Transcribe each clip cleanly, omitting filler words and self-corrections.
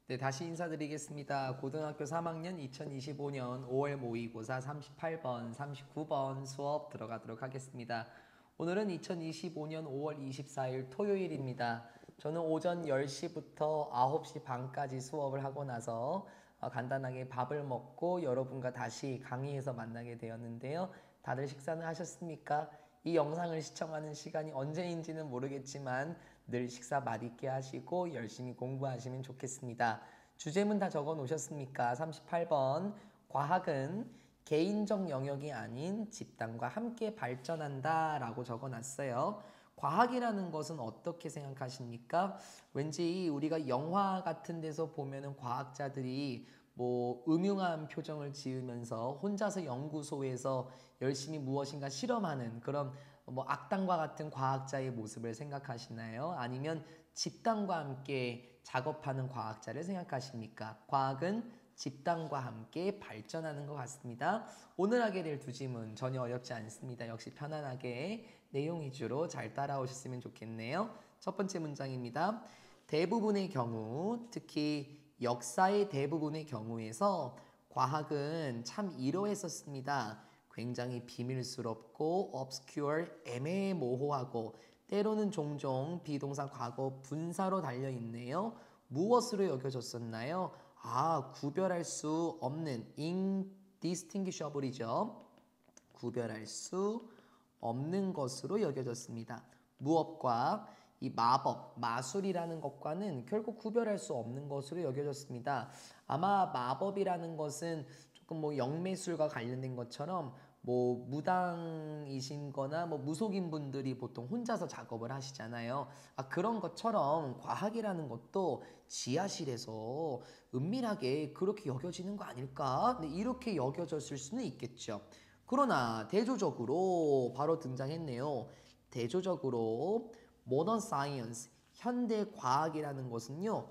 네, 다시 인사드리겠습니다. 고등학교 3학년 2025년 5월 모의고사 38번, 39번 수업 들어가도록 하겠습니다. 오늘은 2025년 5월 24일 토요일입니다. 저는 오전 10시부터 9시 반까지 수업을 하고 나서 간단하게 밥을 먹고 여러분과 다시 강의에서 만나게 되었는데요. 다들 식사는 하셨습니까? 이 영상을 시청하는 시간이 언제인지는 모르겠지만 늘 식사 맛있게 하시고 열심히 공부하시면 좋겠습니다. 주제문 다 적어 놓으셨습니까? 38번 과학은 개인적 영역이 아닌 집단과 함께 발전한다 라고 적어놨어요. 과학이라는 것은 어떻게 생각하십니까? 왠지 우리가 영화 같은 데서 보면은 과학자들이 뭐 음흉한 표정을 지으면서 혼자서 연구소에서 열심히 무엇인가 실험하는 그런 뭐 악당과 같은 과학자의 모습을 생각하시나요? 아니면 집단과 함께 작업하는 과학자를 생각하십니까? 과학은 집단과 함께 발전하는 것 같습니다. 오늘 하게 될 두 질문 전혀 어렵지 않습니다. 역시 편안하게 내용 위주로 잘 따라오셨으면 좋겠네요. 첫 번째 문장입니다. 대부분의 경우, 특히 역사의 대부분의 경우에서 과학은 참 이러했었습니다. 굉장히 비밀스럽고 obscure, 애매모호하고 때로는 종종 비동사 과거 분사로 달려있네요. 무엇으로 여겨졌었나요? 구별할 수 없는 indistinguishable이죠. 구별할 수 없는 것으로 여겨졌습니다. 무엇과 이 마법, 마술이라는 것과는 결국 구별할 수 없는 것으로 여겨졌습니다. 아마 마법이라는 것은 조금 뭐 영매술과 관련된 것처럼 뭐 무당이신 거나 뭐 무속인 분들이 보통 혼자서 작업을 하시잖아요. 그런 것처럼 과학이라는 것도 지하실에서 은밀하게 그렇게 여겨지는 거 아닐까? 네, 이렇게 여겨졌을 수는 있겠죠. 그러나 대조적으로 바로 등장했네요. 대조적으로 modern science, 현대 과학이라는 것은요.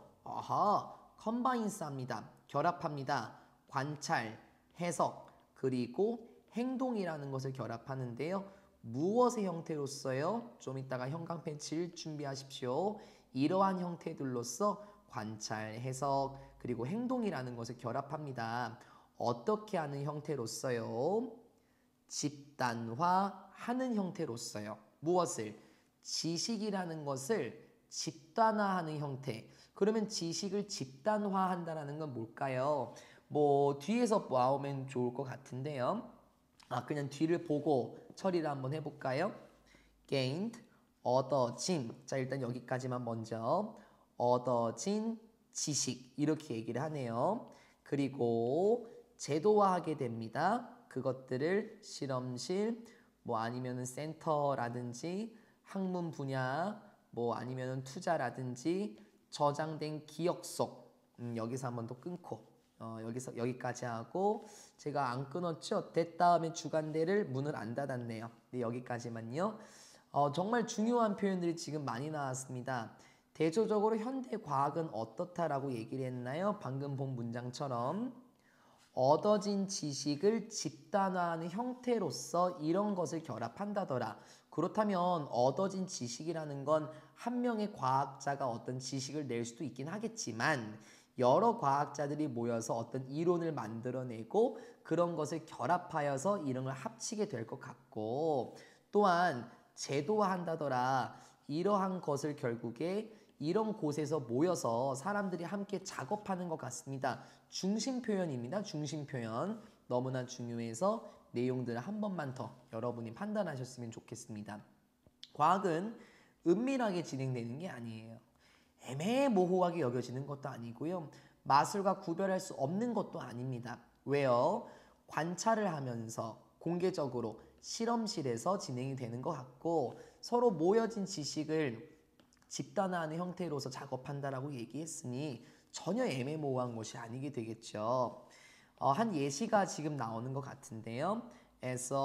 컴바인스합니다. 결합합니다. 관찰, 해석, 그리고 행동이라는 것을 결합하는데요. 무엇의 형태로서요? 좀 이따가 형광펜 칠 준비하십시오. 이러한 형태들로서 관찰, 해석, 그리고 행동이라는 것을 결합합니다. 어떻게 하는 형태로서요? 집단화하는 형태로서요. 무엇을? 지식이라는 것을 집단화하는 형태. 그러면 지식을 집단화한다는 건 뭘까요? 뭐 뒤에서 나오면 좋을 것 같은데요. 그냥 뒤를 보고 처리를 한번 해볼까요? gained, 얻어진. 자, 일단 여기까지만 먼저. 얻어진 지식. 이렇게 얘기를 하네요. 그리고 제도화하게 됩니다. 그것들을 실험실, 뭐 아니면은 센터라든지 학문 분야, 뭐 아니면은 투자라든지 저장된 기억 속. 여기서 한번 더 끊고. 여기서 여기까지 하고 제가 안 끊었죠? 됐다음에 주간대를 문을 안 닫았네요. 네, 여기까지만요. 정말 중요한 표현들이 지금 많이 나왔습니다. 대조적으로 현대 과학은 어떻다라고 얘기를 했나요? 방금 본 문장처럼 얻어진 지식을 집단화하는 형태로서 이런 것을 결합한다더라. 그렇다면 얻어진 지식이라는 건 한 명의 과학자가 어떤 지식을 낼 수도 있긴 하겠지만 여러 과학자들이 모여서 어떤 이론을 만들어내고 그런 것을 결합하여서 이런 걸 합치게 될 것 같고 또한 제도화한다더라. 이러한 것을 결국에 이런 곳에서 모여서 사람들이 함께 작업하는 것 같습니다. 중심 표현입니다. 중심 표현. 너무나 중요해서 내용들을 한 번만 더 여러분이 판단하셨으면 좋겠습니다. 과학은 은밀하게 진행되는 게 아니에요. 애매모호하게 여겨지는 것도 아니고요. 마술과 구별할 수 없는 것도 아닙니다. 왜요? 관찰을 하면서 공개적으로 실험실에서 진행이 되는 것 같고 서로 모여진 지식을 집단화하는 형태로서 작업한다라고 얘기했으니 전혀 애매모호한 것이 아니게 되겠죠. 한 예시가 지금 나오는 것 같은데요. As a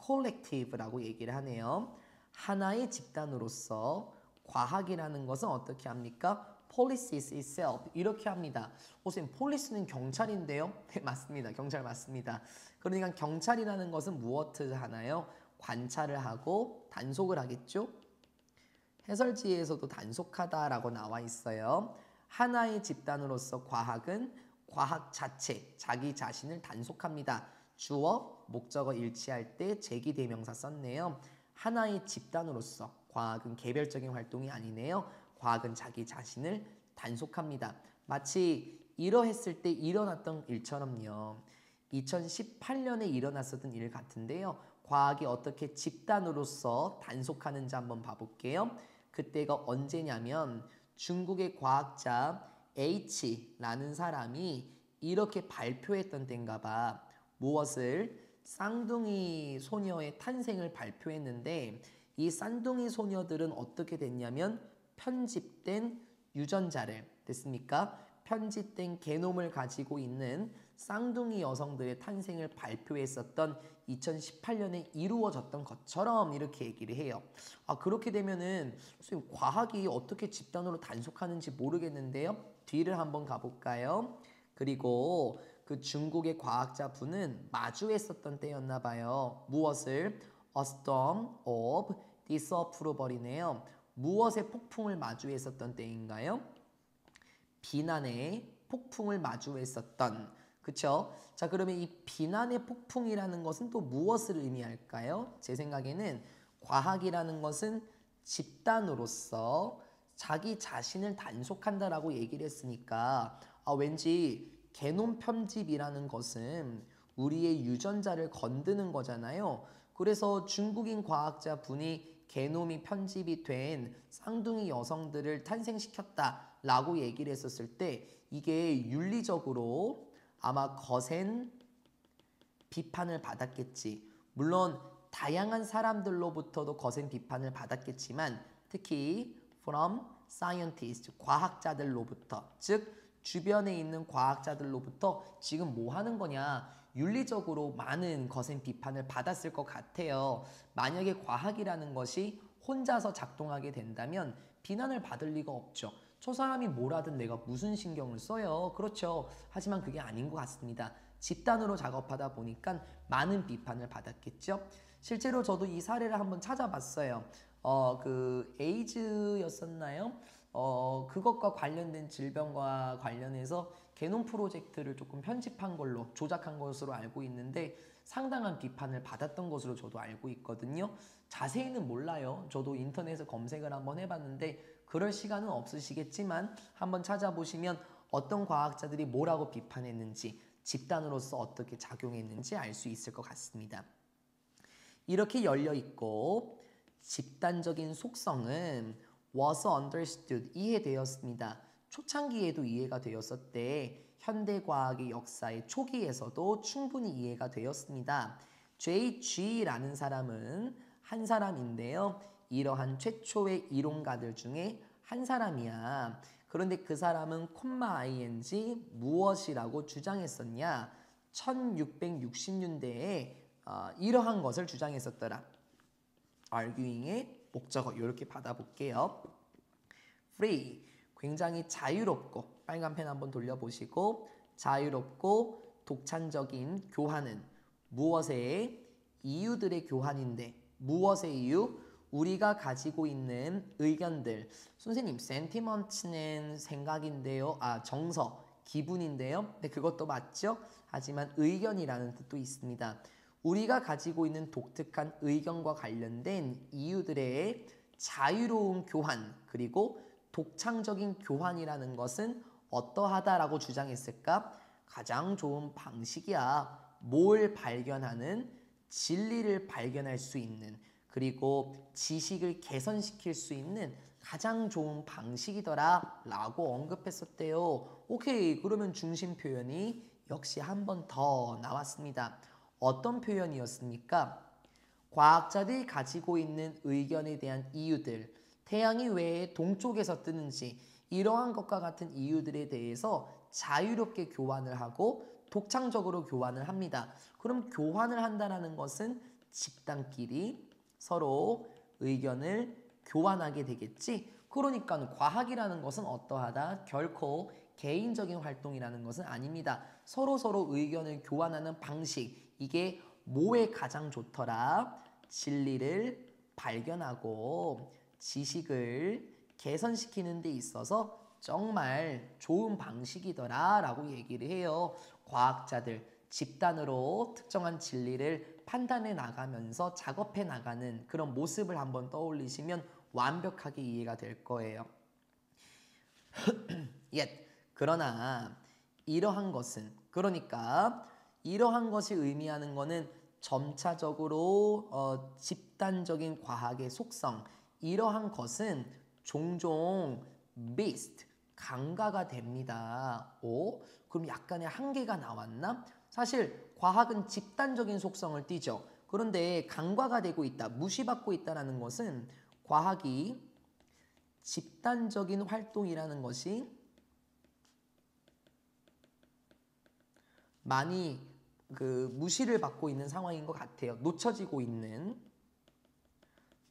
collective라고 얘기를 하네요. 하나의 집단으로서 과학이라는 것은 어떻게 합니까? Policies itself 이렇게 합니다. 선생님, 폴리스는 경찰인데요? 네, 맞습니다. 경찰 맞습니다. 그러니까 경찰이라는 것은 무엇을 하나요? 관찰을 하고 단속을 하겠죠? 해설지에서도 단속하다라고 나와 있어요. 하나의 집단으로서 과학은 과학 자체, 자기 자신을 단속합니다. 주어, 목적어 일치할 때 제기대명사 썼네요. 하나의 집단으로서 과학은 개별적인 활동이 아니네요. 과학은 자기 자신을 단속합니다. 마치 이러했을 때 일어났던 일처럼요. 2018년에 일어났었던 일 같은데요. 과학이 어떻게 집단으로서 단속하는지 한번 봐볼게요. 그때가 언제냐면 중국의 과학자 H라는 사람이 이렇게 발표했던 때인가 봐. 무엇을? 쌍둥이 소녀의 탄생을 발표했는데 이 쌍둥이 소녀들은 어떻게 됐냐면 편집된 유전자를 됐습니까? 편집된 게놈을 가지고 있는 쌍둥이 여성들의 탄생을 발표했었던 2018년에 이루어졌던 것처럼 이렇게 얘기를 해요. 그렇게 되면은 선생님 과학이 어떻게 집단으로 단속하는지 모르겠는데요. 뒤를 한번 가볼까요? 그리고 그 중국의 과학자 분은 마주했었던 때였나 봐요. 무엇을? A storm of disapproval이네요. 무엇의 폭풍을 마주했었던 때인가요? 비난의 폭풍을 마주했었던. 그쵸? 자, 그러면 이 비난의 폭풍이라는 것은 또 무엇을 의미할까요? 제 생각에는 과학이라는 것은 집단으로서 자기 자신을 단속한다라고 얘기를 했으니까 왠지 게놈 편집이라는 것은 우리의 유전자를 건드는 거잖아요. 그래서 중국인 과학자 분이 게놈이 편집이 된 쌍둥이 여성들을 탄생시켰다라고 얘기를 했었을 때 이게 윤리적으로 아마 거센 비판을 받았겠지. 물론 다양한 사람들로부터도 거센 비판을 받았겠지만 특히 from scientists, 과학자들로부터, 즉 주변에 있는 과학자들로부터 지금 뭐 하는 거냐, 윤리적으로 많은 거센 비판을 받았을 것 같아요. 만약에 과학이라는 것이 혼자서 작동하게 된다면 비난을 받을 리가 없죠. 저 사람이 뭘 하든 내가 무슨 신경을 써요. 그렇죠. 하지만 그게 아닌 것 같습니다. 집단으로 작업하다 보니까 많은 비판을 받았겠죠. 실제로 저도 이 사례를 한번 찾아봤어요. 그 에이즈였었나요? 그것과 관련된 질병과 관련해서 게놈 프로젝트를 조금 편집한 걸로, 조작한 것으로 알고 있는데 상당한 비판을 받았던 것으로 저도 알고 있거든요. 자세히는 몰라요. 저도 인터넷에 검색을 한번 해봤는데 그럴 시간은 없으시겠지만 한번 찾아보시면 어떤 과학자들이 뭐라고 비판했는지, 집단으로서 어떻게 작용했는지 알 수 있을 것 같습니다. 이렇게 열려있고 집단적인 속성은 was understood, 이해되었습니다. 초창기에도 이해가 되었었대. 현대과학의 역사의 초기에서도 충분히 이해가 되었습니다. J.G라는 사람은 한 사람인데요. 이러한 최초의 이론가들 중에 한 사람이야. 그런데 그 사람은 콤마 ing 무엇이라고 주장했었냐? 1660년대에 이러한 것을 주장했었더라. arguing의 목적어 이렇게 받아볼게요. free, 굉장히 자유롭고, 빨간 펜 한번 돌려보시고, 자유롭고 독창적인 교환은 무엇의? 이유들의 교환인데 무엇의 이유? 우리가 가지고 있는 의견들. 선생님, sentiment는 생각인데요. 정서, 기분인데요. 네, 그것도 맞죠? 하지만 의견이라는 뜻도 있습니다. 우리가 가지고 있는 독특한 의견과 관련된 이유들의 자유로운 교환, 그리고 독창적인 교환이라는 것은 어떠하다라고 주장했을까? 가장 좋은 방식이야. 뭘 발견하는? 진리를 발견할 수 있는, 그리고 지식을 개선시킬 수 있는 가장 좋은 방식이더라 라고 언급했었대요. 오케이, 그러면 중심 표현이 역시 한 번 더 나왔습니다. 어떤 표현이었습니까? 과학자들이 가지고 있는 의견에 대한 이유들, 태양이 왜 동쪽에서 뜨는지 이러한 것과 같은 이유들에 대해서 자유롭게 교환을 하고 독창적으로 교환을 합니다. 그럼 교환을 한다는 것은 집단끼리 서로 의견을 교환하게 되겠지. 그러니까 과학이라는 것은 어떠하다? 결코 개인적인 활동이라는 것은 아닙니다. 서로 의견을 교환하는 방식, 이게 뭐에 가장 좋더라? 진리를 발견하고 지식을 개선시키는 데 있어서 정말 좋은 방식이더라 라고 얘기를 해요. 과학자들 집단으로 특정한 진리를 판단해 나가면서 작업해 나가는 그런 모습을 한번 떠올리시면 완벽하게 이해가 될 거예요. 그러나 이러한 것은 그러니까 이러한 것이 의미하는 것은 점차적으로 집단적인 과학의 속성 이러한 것은 종종 missed 간과가 됩니다. 그럼 약간의 한계가 나왔나? 사실 과학은 집단적인 속성을 띠죠. 그런데 간과가 되고 있다, 무시받고 있다는 것은 과학이 집단적인 활동이라는 것이 많이 무시를 받고 있는 상황인 것 같아요.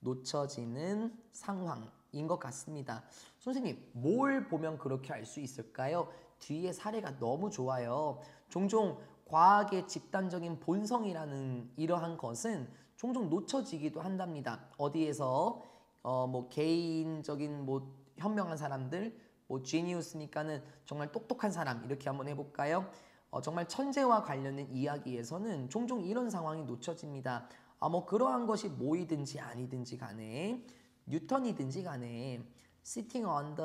놓쳐지는 상황인 것 같습니다. 선생님, 뭘 보면 그렇게 알 수 있을까요? 뒤에 사례가 너무 좋아요. 종종 과학의 집단적인 본성이라는 이러한 것은 종종 놓쳐지기도 한답니다. 어디에서 뭐 개인적인 뭐 현명한 사람들, 뭐 지니우스니까는 정말 똑똑한 사람 이렇게 한번 해볼까요? 정말 천재와 관련된 이야기에서는 종종 이런 상황이 놓쳐집니다. 뭐 그러한 것이 뭐이든지 아니든지 간에 뉴턴이든지 간에 sitting under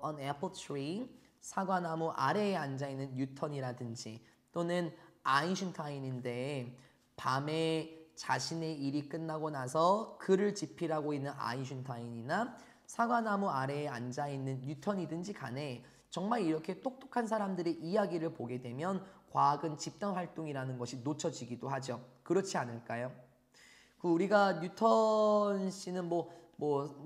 an apple tree 사과나무 아래에 앉아있는 뉴턴이라든지 또는 아인슈타인인데 밤에 자신의 일이 끝나고 나서 글을 집필하고 있는 아인슈타인이나 사과나무 아래에 앉아있는 뉴턴이든지 간에 정말 이렇게 똑똑한 사람들의 이야기를 보게 되면 과학은 집단활동이라는 것이 놓쳐지기도 하죠. 그렇지 않을까요? 우리가 뉴턴 씨는 뭐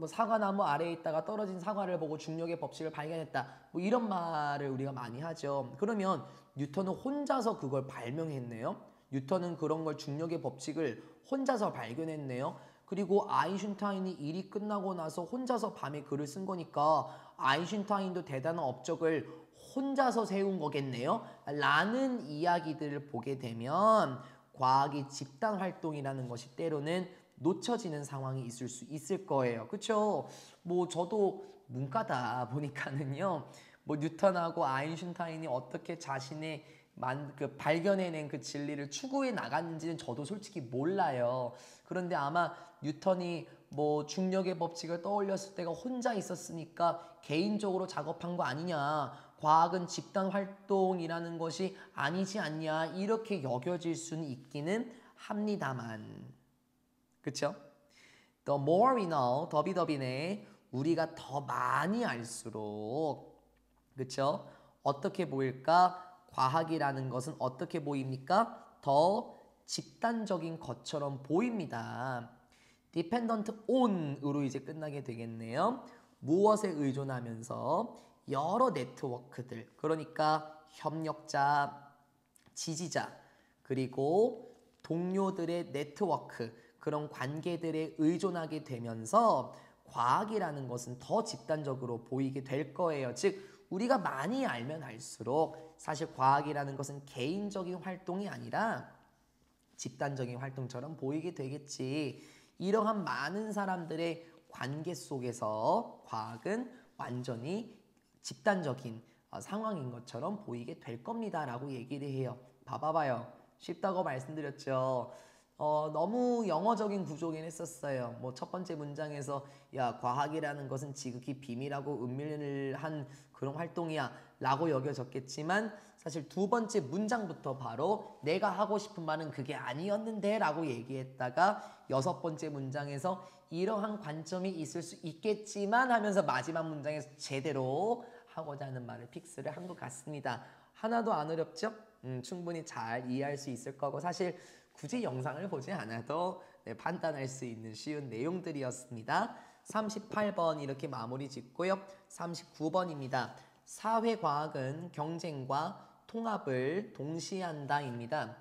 사과나무 아래에 있다가 떨어진 사과를 보고 중력의 법칙을 발견했다. 뭐 이런 말을 우리가 많이 하죠. 그러면 뉴턴은 혼자서 그걸 발명했네요. 뉴턴은 그런 걸 중력의 법칙을 혼자서 발견했네요. 그리고 아인슈타인이 일이 끝나고 나서 혼자서 밤에 글을 쓴 거니까 아인슈타인도 대단한 업적을 혼자서 세운 거겠네요. 라는 이야기들을 보게 되면 과학이 집단 활동이라는 것이 때로는 놓쳐지는 상황이 있을 수 있을 거예요. 그렇죠? 뭐 저도 문과다 보니까는요. 뭐 뉴턴하고 아인슈타인이 어떻게 자신의 발견해낸 그 진리를 추구해 나갔는지는 저도 솔직히 몰라요. 그런데 아마 뉴턴이 뭐 중력의 법칙을 떠올렸을 때가 혼자 있었으니까 개인적으로 작업한 거 아니냐. 과학은 집단 활동이라는 것이 아니지 않냐. 이렇게 여겨질 수는 있기는 합니다만. 그쵸? The more we know, 더비더비네. 우리가 더 많이 알수록 그쵸? 어떻게 보일까? 과학이라는 것은 어떻게 보입니까? 더 집단적인 것처럼 보입니다. dependent on으로 이제 끝나게 되겠네요. 무엇에 의존하면서 여러 네트워크들, 그러니까 협력자, 지지자, 그리고 동료들의 네트워크, 그런 관계들에 의존하게 되면서 과학이라는 것은 더 집단적으로 보이게 될 거예요. 즉 우리가 많이 알면 알수록 사실 과학이라는 것은 개인적인 활동이 아니라 집단적인 활동처럼 보이게 되겠지. 이러한 많은 사람들의 관계 속에서 과학은 완전히 집단적인 상황인 것처럼 보이게 될 겁니다. 라고 얘기를 해요. 봐봐요. 쉽다고 말씀드렸죠. 너무 영어적인 구조긴 했었어요. 뭐 첫 번째 문장에서 야 과학이라는 것은 지극히 비밀하고 은밀한 그런 활동이야 라고 여겨졌겠지만 사실 두 번째 문장부터 바로 내가 하고 싶은 말은 그게 아니었는데 라고 얘기했다가 여섯 번째 문장에서 이러한 관점이 있을 수 있겠지만 하면서 마지막 문장에서 제대로 하고자 하는 말을 픽스를 한 것 같습니다. 하나도 안 어렵죠? 충분히 잘 이해할 수 있을 거고 사실 굳이 영상을 보지 않아도 판단할 수 있는 쉬운 내용들이었습니다. 38번 이렇게 마무리 짓고요. 39번입니다. 사회과학은 경쟁과 통합을 동시에 한다입니다.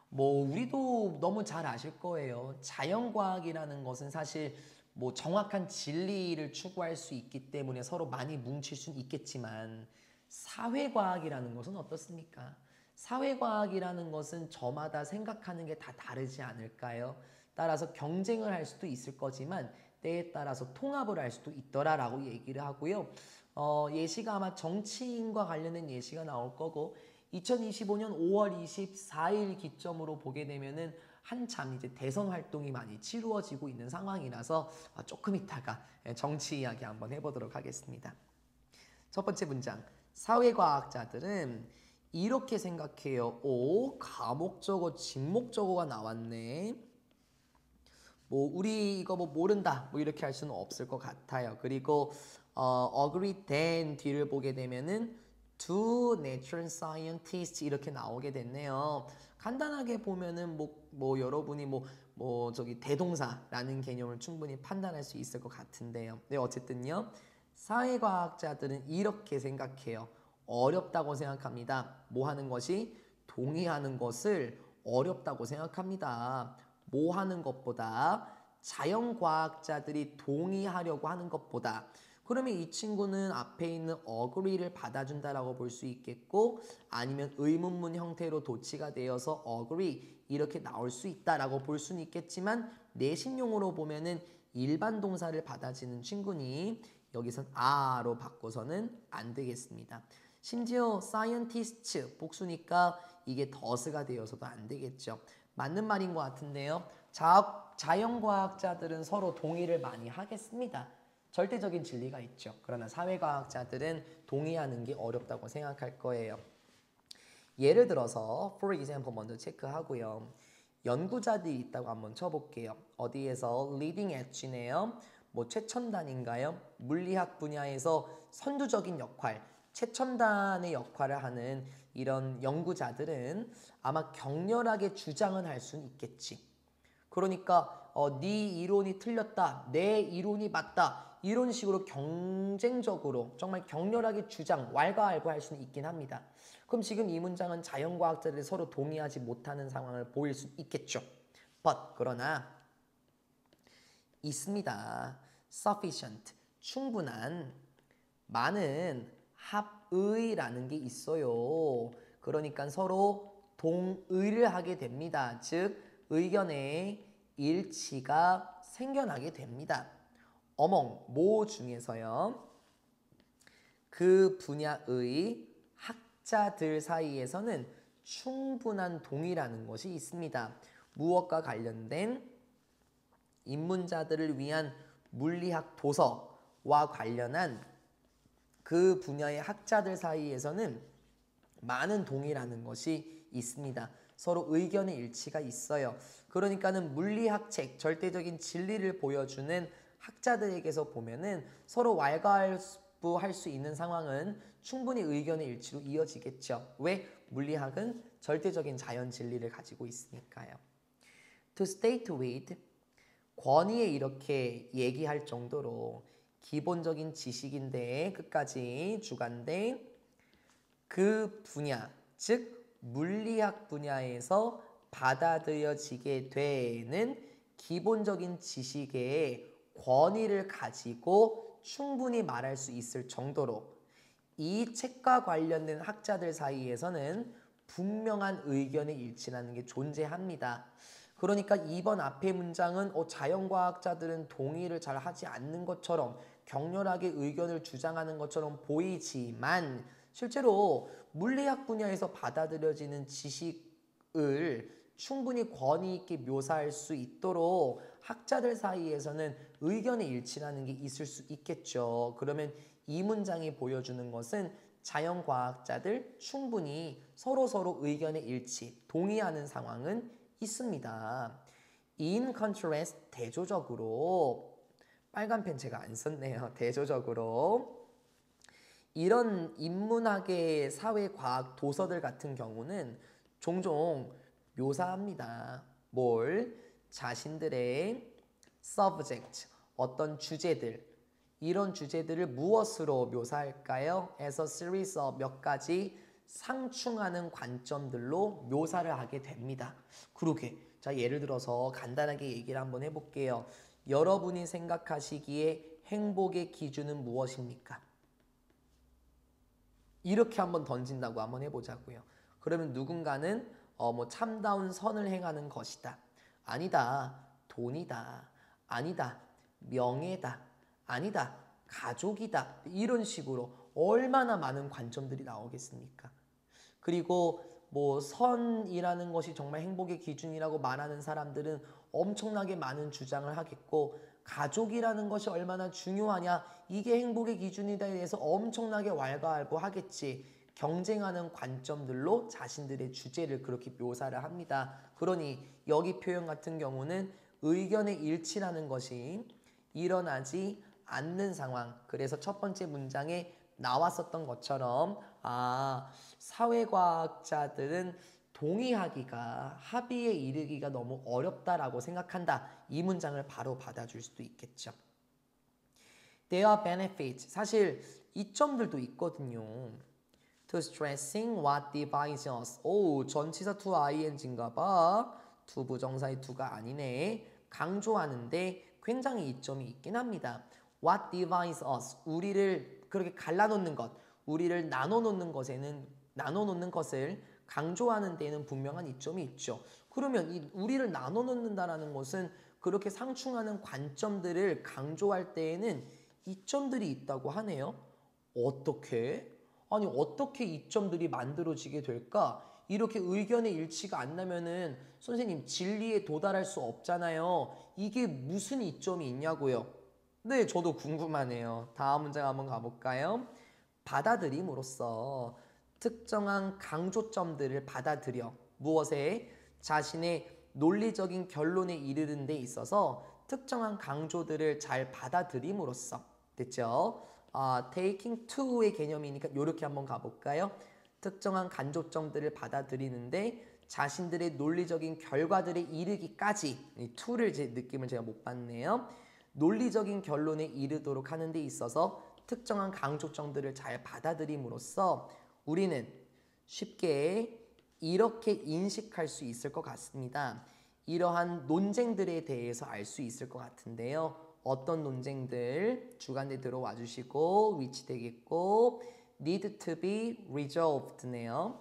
뭐 우리도 너무 잘 아실 거예요. 자연과학이라는 것은 사실 뭐 정확한 진리를 추구할 수 있기 때문에 서로 많이 뭉칠 수는 있겠지만 사회과학이라는 것은 어떻습니까? 사회과학이라는 것은 저마다 생각하는 게 다 다르지 않을까요? 따라서 경쟁을 할 수도 있을 거지만 때에 따라서 통합을 할 수도 있더라라고 얘기를 하고요. 예시가 아마 정치인과 관련된 예시가 나올 거고 2025년 5월 24일 기점으로 보게 되면은 한참 이제 대선 활동이 많이 치루어지고 있는 상황이라서 조금 이따가 정치 이야기 한번 해보도록 하겠습니다. 첫 번째 문장. 사회과학자들은 이렇게 생각해요. 오, 가목적어, 직목적어가 나왔네. 뭐 우리 이거 뭐 모른다 뭐 이렇게 할 수는 없을 것 같아요. 그리고 agree then 뒤를 보게 되면은 two natural scientists 이렇게 나오게 됐네요. 간단하게 보면은 뭐 여러분이 뭐 저기 대동사라는 개념을 충분히 판단할 수 있을 것 같은데요. 네, 어쨌든요. 사회과학자들은 이렇게 생각해요. 어렵다고 생각합니다. 뭐 하는 것이? 동의하는 것을 어렵다고 생각합니다. 뭐 하는 것보다 자연과학자들이 동의하려고 하는 것보다 그러면 이 친구는 앞에 있는 agree를 받아준다라고 볼 수 있겠고 아니면 의문문 형태로 도치가 되어서 agree 이렇게 나올 수 있다라고 볼 수는 있겠지만 내신용어로 보면은 일반 동사를 받아주는 친구니 여기선 are로 바꿔서는 안 되겠습니다. 심지어 scientist 복수니까 이게 does가 되어서도 안 되겠죠. 맞는 말인 것 같은데요. 자연과학자들은 서로 동의를 많이 하겠습니다. 절대적인 진리가 있죠. 그러나 사회과학자들은 동의하는 게 어렵다고 생각할 거예요. 예를 들어서 for example 먼저 체크하고요. 연구자들이 있다고 한번 쳐볼게요. 어디에서 leading edge네요. 뭐 최첨단인가요? 물리학 분야에서 선두적인 역할, 최첨단의 역할을 하는 이런 연구자들은 아마 격렬하게 주장은 할 수는 있겠지. 그러니까 네 이론이 틀렸다, 내 이론이 맞다 이런 식으로 경쟁적으로 정말 격렬하게 주장, 왈가왈부할 수는 있긴 합니다. 그럼 지금 이 문장은 자연과학자들이 서로 동의하지 못하는 상황을 보일 수 있겠죠. But 그러나 있습니다. Sufficient, 충분한, 많은 합의라는 게 있어요. 그러니까 서로 동의를 하게 됩니다. 즉 의견의 일치가 생겨나게 됩니다. 어몽, 모 중에서요. 그 분야의 학자들 사이에서는 충분한 동의라는 것이 있습니다. 무엇과 관련된 입문자들을 위한 물리학 도서와 관련한 그 분야의 학자들 사이에서는 많은 동의라는 것이 있습니다. 서로 의견의 일치가 있어요. 그러니까는 물리학 책, 절대적인 진리를 보여주는 학자들에게서 보면은 서로 왈가왈부할 수 있는 상황은 충분히 의견의 일치로 이어지겠죠. 왜? 물리학은 절대적인 자연 진리를 가지고 있으니까요. To state with, 권위에 이렇게 얘기할 정도로 기본적인 지식인데 끝까지 주관된 그 분야, 즉 물리학 분야에서 받아들여지게 되는 기본적인 지식의 권위를 가지고 충분히 말할 수 있을 정도로 이 책과 관련된 학자들 사이에서는 분명한 의견의 일치라는 게 존재합니다. 그러니까 이번 앞의 문장은 자연과학자들은 동의를 잘 하지 않는 것처럼 격렬하게 의견을 주장하는 것처럼 보이지만 실제로 물리학 분야에서 받아들여지는 지식을 충분히 권위 있게 묘사할 수 있도록 학자들 사이에서는 의견의 일치라는 게 있을 수 있겠죠. 그러면 이 문장이 보여주는 것은 자연과학자들 충분히 서로 의견의 일치, 동의하는 상황은 있습니다. In contrast, 대조적으로 빨간 펜 제가 안 썼네요. 대조적으로 이런 인문학의 사회과학 도서들 같은 경우는 종종 묘사합니다. 뭘? 자신들의 subject, 어떤 주제들, 이런 주제들을 무엇으로 묘사할까요? as a series of 몇 가지 상충하는 관점들로 묘사를 하게 됩니다. 그러게. 자, 예를 들어서 간단하게 얘기를 한번 해볼게요. 여러분이 생각하시기에 행복의 기준은 무엇입니까? 이렇게 한번 던진다고 한번 해보자고요. 그러면 누군가는 뭐 참다운 선을 행하는 것이다. 아니다. 돈이다. 아니다. 명예다. 아니다. 가족이다. 이런 식으로 얼마나 많은 관점들이 나오겠습니까? 그리고 뭐 선이라는 것이 정말 행복의 기준이라고 말하는 사람들은 엄청나게 많은 주장을 하겠고 가족이라는 것이 얼마나 중요하냐 이게 행복의 기준이다에 대해서 엄청나게 왈가왈부하겠지. 경쟁하는 관점들로 자신들의 주제를 그렇게 묘사를 합니다. 그러니 여기 표현 같은 경우는 의견의 일치라는 것이 일어나지 않는 상황. 그래서 첫 번째 문장에 나왔었던 것처럼 사회과학자들은 동의하기가 합의에 이르기가 너무 어렵다라고 생각한다. 이 문장을 바로 받아줄 수도 있겠죠. There are benefits. 사실 이점들도 있거든요. To stressing what divides us. 오, 전치사 to ing인가 봐. to 부정사의 to가 아니네. 강조하는데 굉장히 이점이 있긴 합니다. What divides us. 우리를 그렇게 갈라놓는 것, 우리를 나눠놓는 것을 강조하는 데에는 분명한 이점이 있죠. 그러면 이 우리를 나눠놓는다라는 것은 그렇게 상충하는 관점들을 강조할 때에는 이점들이 있다고 하네요. 어떻게? 아니 어떻게 이점들이 만들어지게 될까? 이렇게 의견의 일치가 안 나면은 선생님 진리에 도달할 수 없잖아요. 이게 무슨 이점이 있냐고요? 네, 저도 궁금하네요. 다음 문장 한번 가볼까요? 받아들임으로써 특정한 강조점들을 받아들여 무엇에? 자신의 논리적인 결론에 이르는 데 있어서 특정한 강조들을 잘 받아들임으로써 됐죠? taking to의 개념이니까 이렇게 한번 가볼까요? 특정한 간조점들을 받아들이는데 자신들의 논리적인 결과들에 이르기까지 이 to를 제 느낌을 제가 못 봤네요. 논리적인 결론에 이르도록 하는 데 있어서 특정한 강조점들을 잘 받아들임으로써 우리는 쉽게 이렇게 인식할 수 있을 것 같습니다. 이러한 논쟁들에 대해서 알 수 있을 것 같은데요. 어떤 논쟁들 주간에 들어와 주시고 위치 되겠고 need to be resolved네요.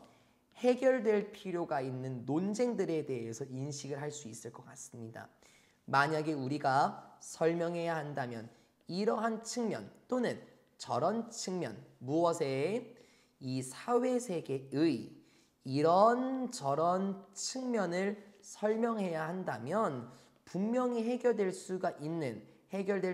해결될 필요가 있는 논쟁들에 대해서 인식을 할 수 있을 것 같습니다. 만약에 우리가 설명해야 한다면 이러한 측면 또는 저런 측면 무엇에 이 사회세계의 이런저런 측면을 설명해야 한다면 분명히 해결될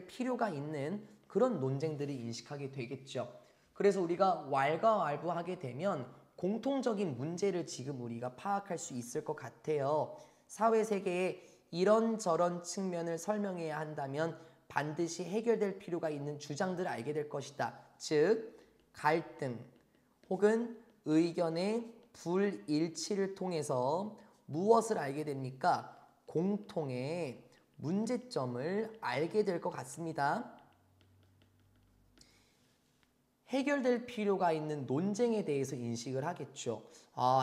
필요가 있는 그런 논쟁들을 인식하게 되겠죠. 그래서 우리가 왈가왈부하게 되면 공통적인 문제를 지금 우리가 파악할 수 있을 것 같아요. 사회세계의 이런저런 측면을 설명해야 한다면 반드시 해결될 필요가 있는 주장들을 알게 될 것이다. 즉, 갈등 혹은 의견의 불일치를 통해서 무엇을 알게 됩니까? 공통의 문제점을 알게 될 것 같습니다. 해결될 필요가 있는 논쟁에 대해서 인식을 하겠죠.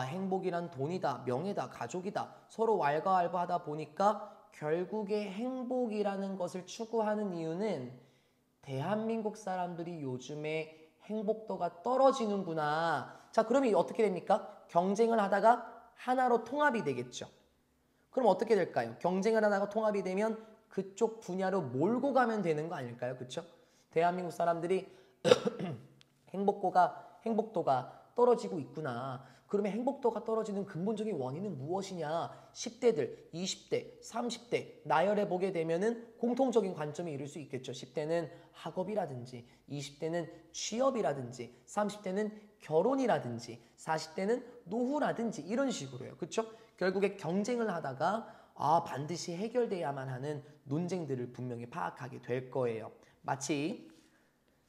행복이란 돈이다, 명예다, 가족이다. 서로 왈가왈부하다 보니까 결국에 행복이라는 것을 추구하는 이유는 대한민국 사람들이 요즘에 행복도가 떨어지는구나. 자, 그러면 어떻게 됩니까? 경쟁을 하다가 하나로 통합이 되겠죠. 그럼 어떻게 될까요? 경쟁을 하다가 통합이 되면 그쪽 분야로 몰고 가면 되는 거 아닐까요? 그렇죠? 대한민국 사람들이 행복도가 떨어지고 있구나. 그러면 행복도가 떨어지는 근본적인 원인은 무엇이냐? 10대들, 20대, 30대 나열해 보게 되면은 공통적인 관점에 이를 수 있겠죠. 10대는 학업이라든지, 20대는 취업이라든지, 30대는 결혼이라든지, 40대는 노후라든지 이런 식으로요. 그렇죠? 결국에 경쟁을 하다가 반드시 해결돼야만 하는 논쟁들을 분명히 파악하게 될 거예요. 마치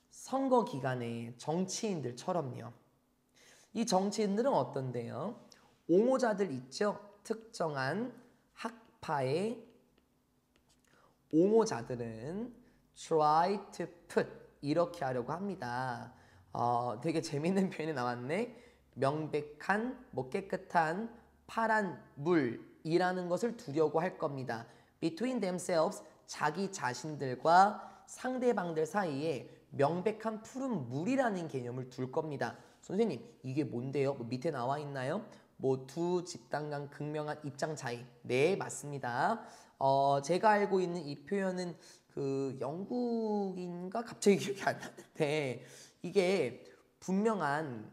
선거 기간에 정치인들처럼요. 이 정치인들은 어떤데요? 옹호자들 있죠? 특정한 학파의 옹호자들은 try to put 이렇게 하려고 합니다. 되게 재밌는 표현이 나왔네. 명백한, 깨끗한 파란 물이라는 것을 두려고 할 겁니다. Between themselves, 자기 자신들과 상대방들 사이에 명백한 푸른 물이라는 개념을 둘 겁니다. 선생님, 이게 뭔데요? 밑에 나와 있나요? 두 집단 간 극명한 입장 차이. 네, 맞습니다. 제가 알고 있는 이 표현은 그 영국인가 갑자기 기억이 안 나는데 이게 분명한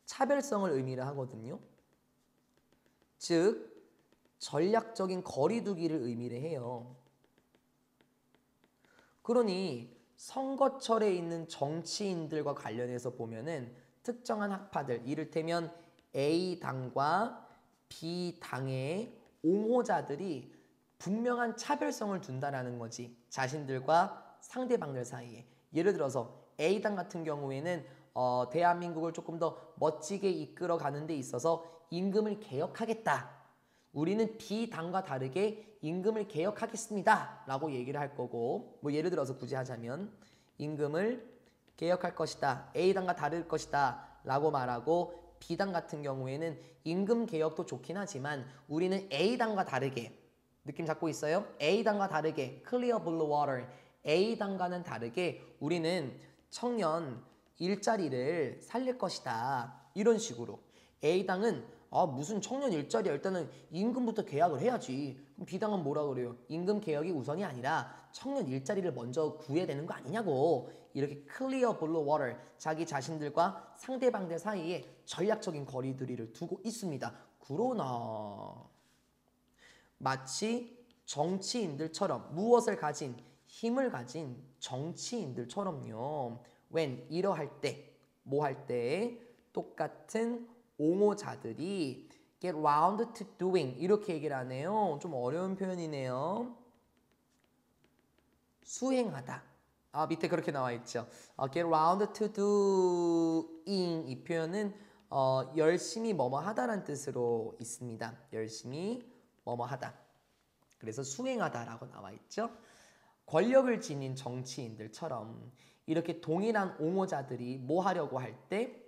차별성을 의미를 하거든요. 즉 전략적인 거리두기를 의미를 해요. 그러니 선거철에 있는 정치인들과 관련해서 보면은 특정한 학파들, 이를테면 A당과 B당의 옹호자들이 분명한 차별성을 둔다라는 거지. 자신들과 상대방들 사이에. 예를 들어서 A당 같은 경우에는 대한민국을 조금 더 멋지게 이끌어가는 데 있어서 임금을 개혁하겠다. 우리는 B당과 다르게 임금을 개혁하겠습니다. 라고 얘기를 할 거고, 뭐 예를 들어서 굳이 하자면 임금을 개혁할 것이다. A당과 다를 것이다. 라고 말하고 B당 같은 경우에는 임금 개혁도 좋긴 하지만 우리는 A당과 다르게, 느낌 잡고 있어요? A당과 다르게 clear blue water, A당과는 다르게 우리는 청년 일자리를 살릴 것이다. 이런 식으로. A당은 무슨 청년 일자리야. 일단은 임금부터 계약을 해야지. 그럼 B당은 뭐라 그래요? 임금 개혁이 우선이 아니라 청년 일자리를 먼저 구해야 되는 거 아니냐고. 이렇게 clear blue water, 자기 자신들과 상대방들 사이에 전략적인 거리두기를 두고 있습니다. 그러나 마치 정치인들처럼 무엇을 가진, 힘을 가진 정치인들처럼요. when 이러할 때, 뭐 할 때 똑같은 옹호자들이 get round to doing 이렇게 얘기를 하네요. 좀 어려운 표현이네요. 수행하다. 밑에 그렇게 나와 있죠. get round to doing 이 표현은 열심히 뭐뭐 하다라는 뜻으로 있습니다. 열심히 뭐뭐 하다. 그래서 수행하다라고 나와 있죠. 권력을 지닌 정치인들처럼 이렇게 동일한 옹호자들이 뭐 하려고 할 때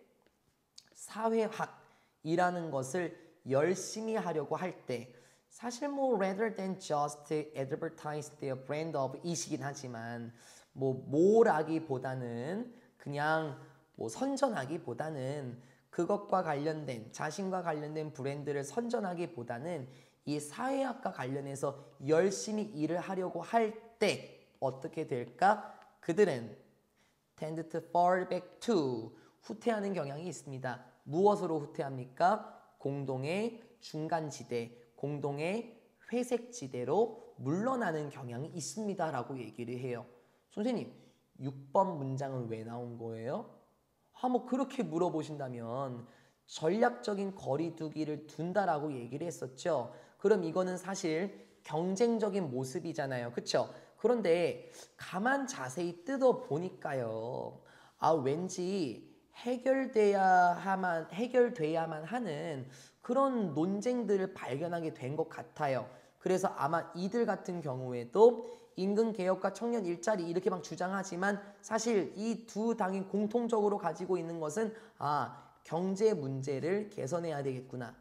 사회학이라는 것을 열심히 하려고 할 때 사실 뭐 rather than just advertise their brand of 이시긴 하지만 뭐라기보다는 그냥 선전하기보다는 그것과 관련된 자신과 관련된 브랜드를 선전하기보다는 이 사회학과 관련해서 열심히 일을 하려고 할 때 어떻게 될까? 그들은 tend to fall back to 후퇴하는 경향이 있습니다. 무엇으로 후퇴합니까? 공동의 중간지대, 공동의 회색지대로 물러나는 경향이 있습니다. 라고 얘기를 해요. 선생님, 6번 문장은 왜 나온 거예요? 뭐 그렇게 물어보신다면 전략적인 거리두기를 둔다라고 얘기를 했었죠. 그럼 이거는 사실 경쟁적인 모습이잖아요. 그렇죠? 그런데 가만 자세히 뜯어 보니까요. 왠지 해결돼야만 하는 그런 논쟁들을 발견하게 된 것 같아요. 그래서 아마 이들 같은 경우에도 임금 개혁과 청년 일자리 이렇게 막 주장하지만 사실 이 두 당이 공통적으로 가지고 있는 것은 경제 문제를 개선해야 되겠구나.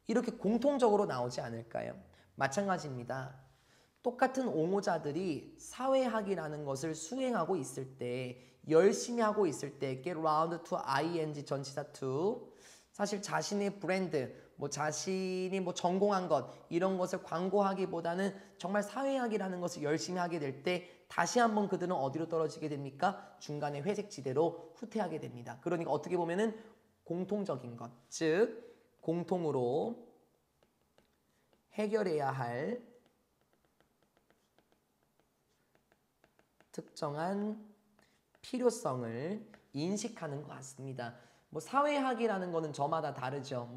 이렇게 공통적으로 나오지 않을까요? 마찬가지입니다. 똑같은 옹호자들이 사회학이라는 것을 수행하고 있을 때, 열심히 하고 있을 때 get round to ing 전치사 to 사실 자신의 브랜드, 자신이 전공한 것 이런 것을 광고하기보다는 정말 사회학이라는 것을 열심히 하게 될 때 다시 한번 그들은 어디로 떨어지게 됩니까? 중간에 회색지대로 후퇴하게 됩니다. 그러니까 어떻게 보면은 공통적인 것, 즉 공통으로 해결해야 할 특정한 필요성을 인식하는 것 같습니다. 사회학이라는 거는 저마다 다르죠.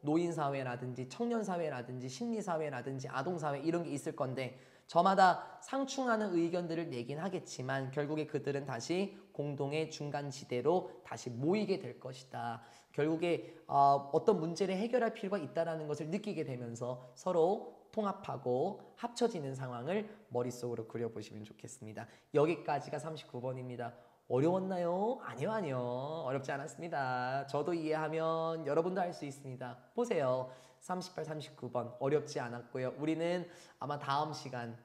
노인사회라든지 청년사회라든지 심리사회라든지 아동사회 이런 게 있을 건데 저마다 상충하는 의견들을 내긴 하겠지만 결국에 그들은 다시 공동의 중간지대로 다시 모이게 될 것이다. 결국에 어떤 문제를 해결할 필요가 있다는 것을 느끼게 되면서 서로 통합하고 합쳐지는 상황을 머릿속으로 그려보시면 좋겠습니다. 여기까지가 39번입니다. 어려웠나요? 아니요. 어렵지 않았습니다. 저도 이해하면 여러분도 할 수 있습니다. 보세요. 38, 39번 어렵지 않았고요. 우리는 아마 다음 시간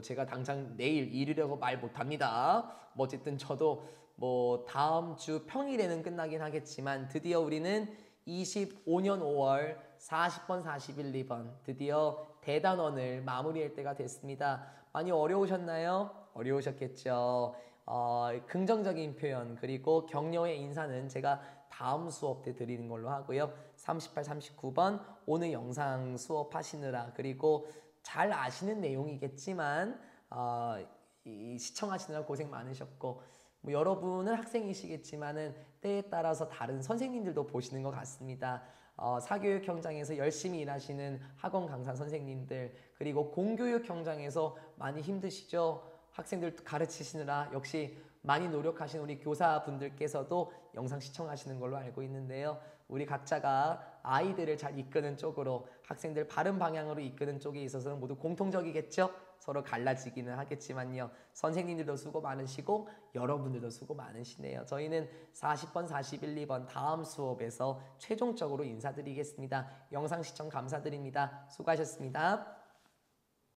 제가 당장 내일 이르려고 말 못합니다. 어쨌든 저도 다음 주 평일에는 끝나긴 하겠지만 드디어 우리는 25년 5월 40번, 41, 2번 드디어 대단원을 마무리할 때가 됐습니다. 많이 어려우셨나요? 어려우셨겠죠. 긍정적인 표현 그리고 격려의 인사는 제가 다음 수업 때 드리는 걸로 하고요. 38, 39번 오늘 영상 수업하시느라 그리고 잘 아시는 내용이겠지만 시청하시느라 고생 많으셨고 뭐 여러분은 학생이시겠지만은 때에 따라서 다른 선생님들도 보시는 것 같습니다. 사교육 현장에서 열심히 일하시는 학원 강사 선생님들 그리고 공교육 현장에서 많이 힘드시죠? 학생들 가르치시느라 역시 많이 노력하신 우리 교사분들께서도 영상 시청하시는 걸로 알고 있는데요. 우리 각자가 아이들을 잘 이끄는 쪽으로 학생들 바른 방향으로 이끄는 쪽에 있어서는 모두 공통적이겠죠? 서로 갈라지기는 하겠지만요. 선생님들도 수고 많으시고 여러분들도 수고 많으시네요. 저희는 40번, 41, 2번 다음 수업에서 최종적으로 인사드리겠습니다. 영상 시청 감사드립니다. 수고하셨습니다.